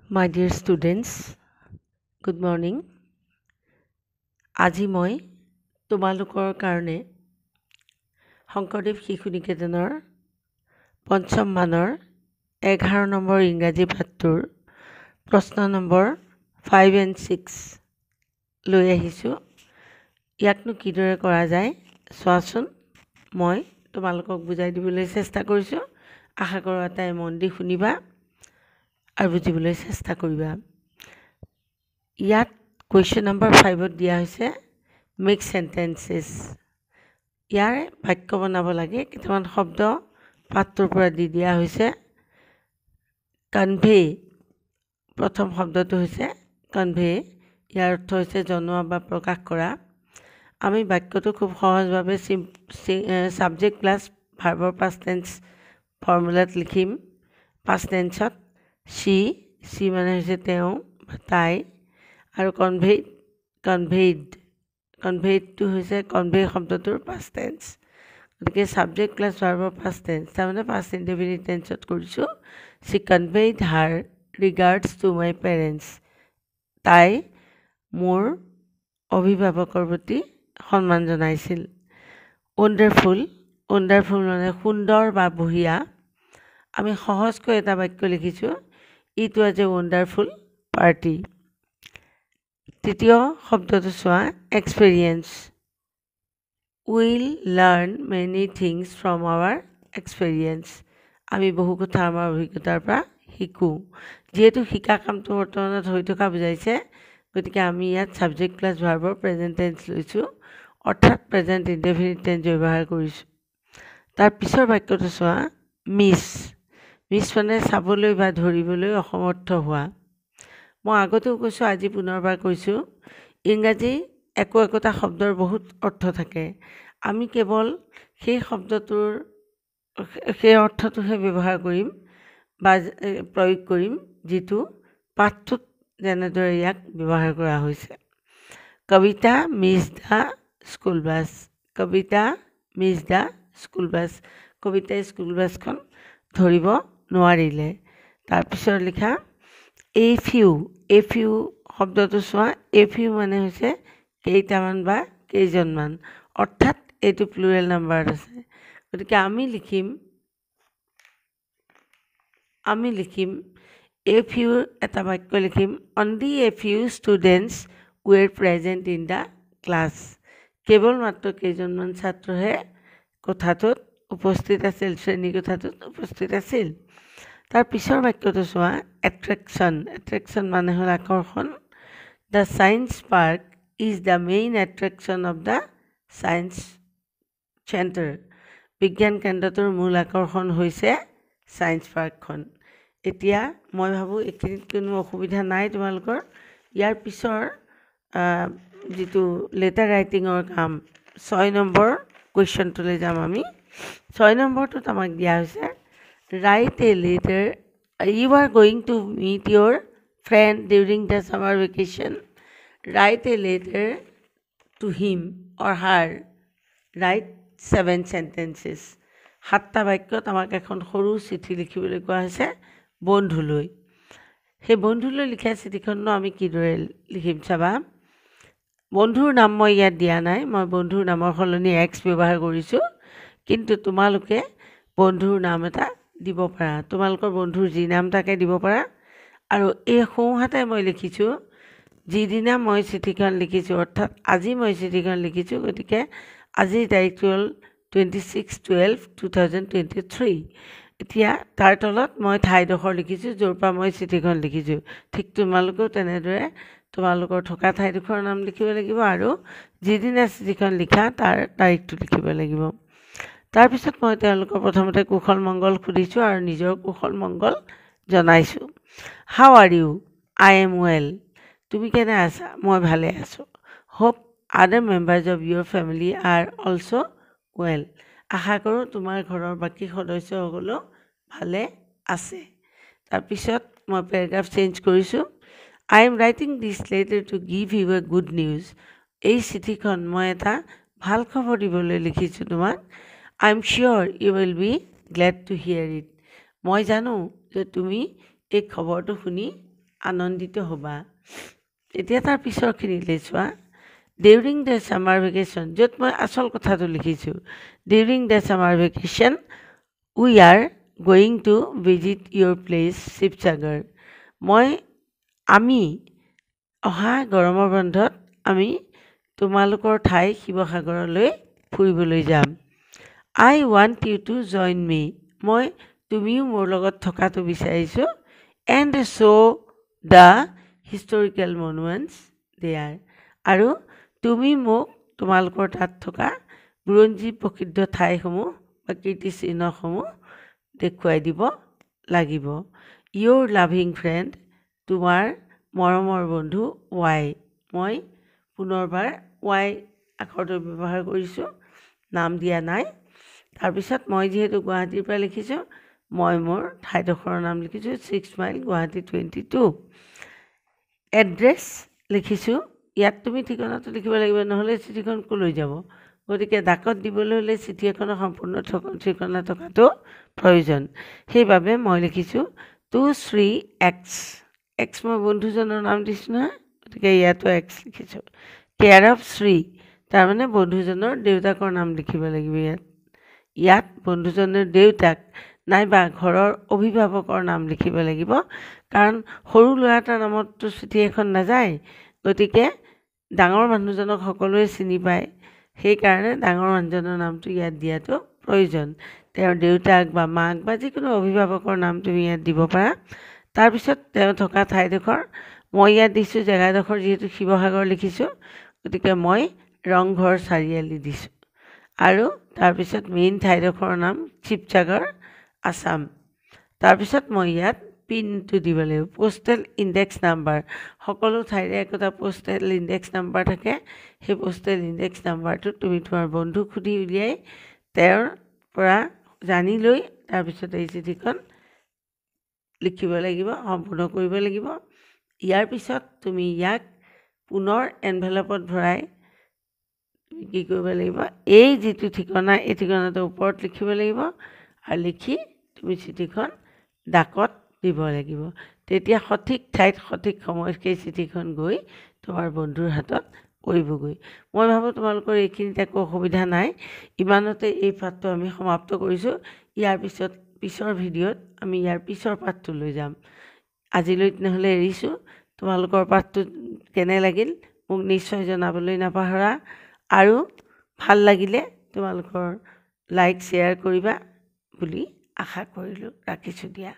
My dear students, good morning. আজি মই তোমালোকৰ কাৰণে শংকৰদেৱ শিশু নিকেতনৰ পঞ্চম মানৰ 11 নম্বৰ ইংৰাজী পাঠটোৰ প্ৰশ্ন নম্বৰ 5 and 6 লৈ আহিছোঁ। ইয়াকনো কিদৰে কৰা যায় চোৱাচোন। মই তোমালোকক বুজাই দিবলৈ চেষ্টা কৰিছোঁ। আশা কৰোঁ আটাই মন দি শুনিবা আৰু বুজিবলৈ চেষ্টা কৰিবা। ইয়াত কুৱেশ্যন নম্বৰ 5ত দিয়া হৈছে মেক চেণ্টেন্সেছ। ইয়াৰে বাক্য বনাব লাগে। কেইটামান শব্দ পাঠটোৰ পৰা দি দিয়া হৈছে। কনভে, প্ৰথম শব্দটো হৈছে কনভে। ইয়াৰ অৰ্থ হৈছে জনোৱা বা প্ৰকাশ কৰা। আমি বাক্যটো খুব সহজভাৱে ছাবজেক্ট প্লাছ ভাৰ্বৰ পাষ্ট টেন্স ফৰ্মুলাত লিখিম। পাষ্ট টেন্সত সি মানে হৈছে তেওঁ বা তাই, আৰু কনভেইডটো হৈছে কনভে শব্দটোৰ পাষ্ট টেন্স। গতিকে ছাবজেক্ট প্লাছ ভাৰ্বৰ পাষ্ট টেন্স, তাৰমানে পাষ্ট ইনডেফিনিট টেন্সত কৰিছোঁ। শ্বি কনভেইড হাৰ ৰিগাৰ্ডছ টু মাই পেৰেণ্টছ। তাই মোৰ অভিভাৱকৰ প্ৰতি সন্মান জনাইছিল। ৱণ্ডাৰফুল মানে সুন্দৰ বা বঢ়িয়া। আমি সহজকৈ এটা বাক্য লিখিছোঁ, it was a wonderful party. তৃতীয় শব্দটো চোৱা, experience. Will learn many things from our experience. আমি বহু কথা আমাৰ অভিজ্ঞতাৰ পৰা শিকোঁ। যিহেতু শিকা কামটো বৰ্তমানত হৈ থকা বুজাইছে, গতিকে আমি ইয়াত ছাবজেক্ট প্লাছ ভাৰ্বৰ প্ৰেজেণ্ট টেন্স লৈছোঁ, অৰ্থাৎ প্ৰেজেণ্ট ইনডেফিনিট টেন্স ব্যৱহাৰ কৰিছোঁ। তাৰ পিছৰ বাক্যটো চোৱা, মিছ মানে চাবলৈ বা ধৰিবলৈ অসমৰ্থ হোৱা। মই আগতেও কৈছোঁ, আজি পুনৰবাৰ কৈছোঁ, ইংৰাজী একোটা শব্দৰ বহুত অৰ্থ থাকে। আমি কেৱল সেই শব্দটোৰ সেই অৰ্থটোহে ব্যৱহাৰ কৰিম বা প্ৰয়োগ কৰিম যিটো পাঠটোত যেনেদৰে ইয়াক ব্যৱহাৰ কৰা হৈছে। কবিতা মিছ দ্য স্কুল বাছ। কবিতাই স্কুল বাছখন ধৰিব নোৱাৰিলে। তাৰপিছত লিখা এ ফিউ শব্দটো চোৱা, এ ফিউ মানে হৈছে কেইটামান বা কেইজনমান, অৰ্থাৎ এইটো প্লুৰেল নাম্বাৰত আছে। গতিকে আমি লিখিম এ ফিউ, এটা বাক্য লিখিম, only a few students were present in the class. কেৱল মাত্ৰ কেইজনমান ছাত্ৰহে কোঠাটোত উপস্থিত আছিল, শ্ৰেণীকোঠাটোত উপস্থিত আছিল। তাৰ পিছৰ বাক্যটো চোৱা, এট্ৰেকশ্যন মানে হ'ল আকৰ্ষণ। The science park is the main attraction of the science centre. বিজ্ঞান কেন্দ্ৰটোৰ মূল আকৰ্ষণ হৈছে ছায়েন্স পাৰ্কখন। এতিয়া মই ভাবোঁ এইখিনিত কোনো অসুবিধা নাই তোমালোকৰ। ইয়াৰ পিছৰ যিটো লেটাৰ ৰাইটিঙৰ কাম, 6 নম্বৰ কুৱেশ্যনটোলৈ যাম আমি। 6 নম্বৰটোত আমাক দিয়া হৈছে, write a letter. You are going to meet your friend during the summer vacation. Write a letter to him or her. Write 7 sentences. 7টা বাক্যত আমাক এখন সৰু চিঠি লিখিবলৈ কোৱা হৈছে বন্ধুলৈ। সেই বন্ধুলৈ লিখা চিঠিখননো আমি কিদৰে লিখিম চাবা। বন্ধুৰ নাম মই ইয়াত দিয়া নাই, মই বন্ধুৰ নামৰ সলনি এক্স ব্যৱহাৰ কৰিছোঁ। কিন্তু তোমালোকে বন্ধুৰ নাম এটা দিব পাৰা, তোমালোকৰ বন্ধুৰ যি নাম তাকে দিব পাৰা। আৰু এই সোঁহাতে মই লিখিছোঁ, যিদিনা মই চিঠিখন লিখিছোঁ, অৰ্থাৎ আজি মই চিঠিখন লিখিছোঁ, গতিকে আজিৰ তাৰিখটো হ'ল 26/12/2023। এতিয়া তাৰ তলত মই ঠাইডোখৰ লিখিছোঁ য'ৰ পৰা মই চিঠিখন লিখিছোঁ। ঠিক তোমালোকেও তেনেদৰে তোমালোকৰ থকা ঠাইডোখৰৰ নাম লিখিব লাগিব আৰু যিদিনা চিঠিখন লিখা তাৰ তাৰিখটো লিখিব লাগিব। তাৰপিছত মই তেওঁলোকৰ প্ৰথমতে কুশল মংগল সুধিছোঁ আৰু নিজৰ কুশল মংগল জনাইছোঁ। How are you? I am well. তুমি কেনে আছা? মই ভালে আছোঁ। Hope other members of your family are also' well. আশা কৰোঁ তোমাৰ ঘৰৰ বাকী সদস্যসকলো ভালে আছে। তাৰপিছত মই পেৰাগ্ৰাফ চেঞ্জ কৰিছোঁ। I am writing this letter to give you a good news. এই চিঠিখন মই এটা ভাল খবৰ দিবলৈ লিখিছোঁ তোমাক। I am sure you will be glad to hear it. মই জানো যে তুমি এই খবৰটো শুনি আনন্দিত হ'বা। এতিয়া তাৰ পিছৰখিনিলৈ চোৱা। ডিউৰিং দ্য ছামাৰ ভেকেশ্যন, য'ত মই আচল কথাটো লিখিছোঁ, during the summer vacation we are going to visit your place Sivasagar. আমি অহা গৰমৰ বন্ধত আমি তোমালোকৰ ঠাই শিৱসাগৰলৈ ফুৰিবলৈ যাম। I want you to join me, তুমিও মোৰ লগত থকাটো বিচাৰিছোঁ। And show' the historical monuments there, আৰু তুমি মোক তোমালোকৰ তাত থকা বুৰঞ্জী প্ৰসিদ্ধ ঠাইসমূহ বা কীৰ্তিচিহ্নসমূহ দেখুৱাই দিব লাগিব। ইয়'ৰ লাভিং ফ্ৰেণ্ড, তোমাৰ মৰমৰ বন্ধু ৱাই। মই পুনৰবাৰ ৱাই আখৰটো ব্যৱহাৰ কৰিছোঁ, নাম দিয়া নাই। তাৰপিছত মই যিহেতু গুৱাহাটীৰ পৰা লিখিছোঁ, মই মোৰ ঠাইডোখৰৰ নাম লিখিছোঁ 6 মাইল গুৱাহাটী 22। এড্ৰেছ লিখিছোঁ, ইয়াত তুমি ঠিকনাটো লিখিব লাগিব, নহ'লে চিঠিখন ক'লৈ যাব। গতিকে ডাকত দিবলৈ হ'লে চিঠি এখনৰ সম্পূৰ্ণ ঠিকনা থকাটো প্ৰয়োজন। সেইবাবে মই লিখিছোঁ 23X। এক্স মই বন্ধুজনৰ নাম দিছোঁ নহয়, গতিকে ইয়াতো এক্স লিখিছোঁ। কেয়াৰ অফ শ্ৰী, তাৰমানে বন্ধুজনৰ দেউতাকৰ নাম লিখিব লাগিব। ইয়াত বন্ধুজনৰ দেউতাক নাইবা ঘৰৰ অভিভাৱকৰ নাম লিখিব লাগিব, কাৰণ সৰু ল'ৰা এটাৰ নামততো চিঠি এখন নাযায়। গতিকে ডাঙৰ মানুহজনক সকলোৱে চিনি পায়, সেইকাৰণে ডাঙৰ মানুহজনৰ নামটো ইয়াত দিয়াটো প্ৰয়োজন। তেওঁৰ দেউতাক বা মাক বা যিকোনো অভিভাৱকৰ নাম তুমি ইয়াত দিব পাৰা। তাৰপিছত তেওঁ থকা ঠাইডোখৰ মই ইয়াত দিছোঁ, জেগাডোখৰ যিহেতু শিৱসাগৰ লিখিছোঁ, গতিকে মই ৰংঘৰ চাৰিআলি দিছোঁ। আৰু তাৰপিছত মেইন ঠাইডোখৰৰ নাম শিৱসাগৰ, আছাম। তাৰপিছত মই ইয়াত পিনটো দিব লাগিব, পোষ্টেল ইণ্ডেক্স নাম্বাৰ। সকলো ঠাইৰে একোটা পোষ্টেল ইণ্ডেক্স নাম্বাৰ থাকে। সেই পোষ্টেল ইণ্ডেক্স নাম্বাৰটো তুমি তোমাৰ বন্ধুক সুধি উলিয়াই তেওঁৰ পৰা জানি লৈ তাৰপিছত এই চিঠিখন লিখিব লাগিব, সম্পূৰ্ণ কৰিব লাগিব। ইয়াৰ পিছত তুমি ইয়াক পুনৰ এনভেলপত ভৰাই তুমি কি কৰিব লাগিব, এই যিটো ঠিকনা, এই ঠিকনাটোৰ ওপৰত লিখিব লাগিব, আৰু লিখি তুমি চিঠিখন ডাকত দিব লাগিব। তেতিয়া সঠিক ঠাইত সঠিক সময়ত সেই চিঠিখন গৈ তোমাৰ বন্ধুৰ হাতত পৰিবগৈ। মই ভাবোঁ তোমালোকৰ এইখিনিত একো অসুবিধা নাই। ইমানতে এই পাঠটো আমি সমাপ্ত কৰিছোঁ। ইয়াৰ পিছৰ ভিডিঅ'ত আমি ইয়াৰ পিছৰ পাঠটো লৈ যাম। আজিলৈ তেনেহ'লে এৰিছোঁ। তোমালোকৰ পাঠটো কেনে লাগিল মোক নিশ্চয় জনাবলৈ নাপাহৰা, আৰু ভাল লাগিলে তোমালোকৰ লাইক শ্বেয়াৰ কৰিবা বুলি আশা কৰিলোঁ। ৰাখিছোঁ দিয়া।